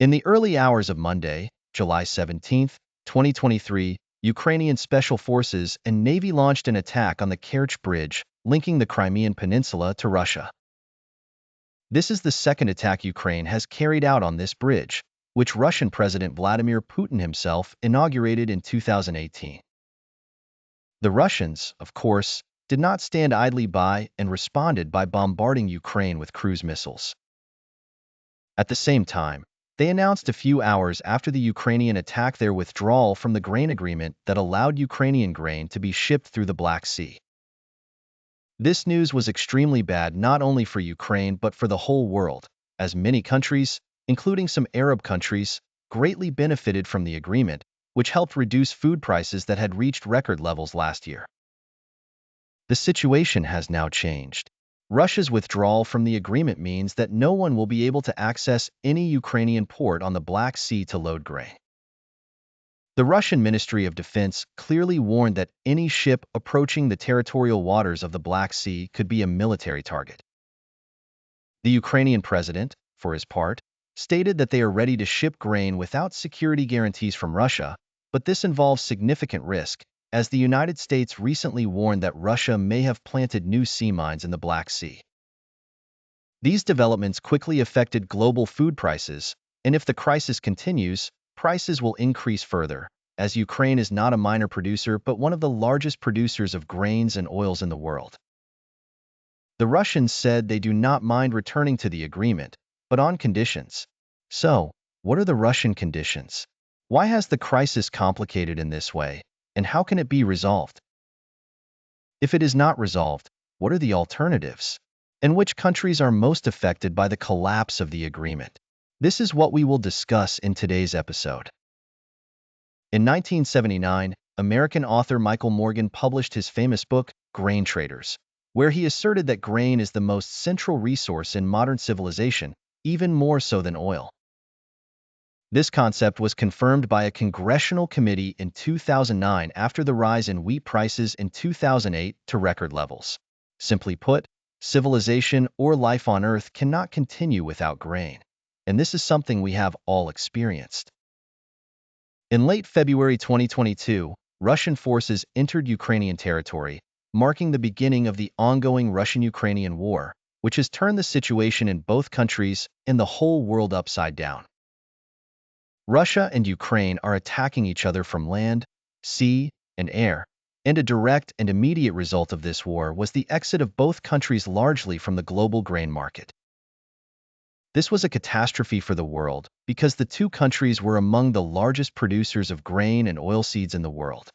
In the early hours of Monday, July 17, 2023, Ukrainian special forces and Navy launched an attack on the Kerch Bridge, linking the Crimean Peninsula to Russia. This is the second attack Ukraine has carried out on this bridge, which Russian President Vladimir Putin himself inaugurated in 2018. The Russians, of course, did not stand idly by and responded by bombarding Ukraine with cruise missiles. At the same time, they announced a few hours after the Ukrainian attack their withdrawal from the grain agreement that allowed Ukrainian grain to be shipped through the Black Sea. This news was extremely bad not only for Ukraine but for the whole world, as many countries, including some Arab countries, greatly benefited from the agreement, which helped reduce food prices that had reached record levels last year. The situation has now changed. Russia's withdrawal from the agreement means that no one will be able to access any Ukrainian port on the Black Sea to load grain. The Russian Ministry of Defense clearly warned that any ship approaching the territorial waters of the Black Sea could be a military target. The Ukrainian president, for his part, stated that they are ready to ship grain without security guarantees from Russia, but this involves significant risk, as the United States recently warned that Russia may have planted new sea mines in the Black Sea. These developments quickly affected global food prices, and if the crisis continues, prices will increase further, as Ukraine is not a minor producer but one of the largest producers of grains and oils in the world. The Russians said they do not mind returning to the agreement, but on conditions. So, what are the Russian conditions? Why has the crisis complicated in this way, and how can it be resolved? If it is not resolved, what are the alternatives? And which countries are most affected by the collapse of the agreement? This is what we will discuss in today's episode. In 1979, American author Michael Morgan published his famous book, Grain Traders, where he asserted that grain is the most central resource in modern civilization, even more so than oil. This concept was confirmed by a congressional committee in 2009 after the rise in wheat prices in 2008 to record levels. Simply put, civilization or life on Earth cannot continue without grain, and this is something we have all experienced. In late February 2022, Russian forces entered Ukrainian territory, marking the beginning of the ongoing Russian-Ukrainian war, which has turned the situation in both countries and the whole world upside down. Russia and Ukraine are attacking each other from land, sea, and air, and a direct and immediate result of this war was the exit of both countries largely from the global grain market. This was a catastrophe for the world because the two countries were among the largest producers of grain and oilseeds in the world.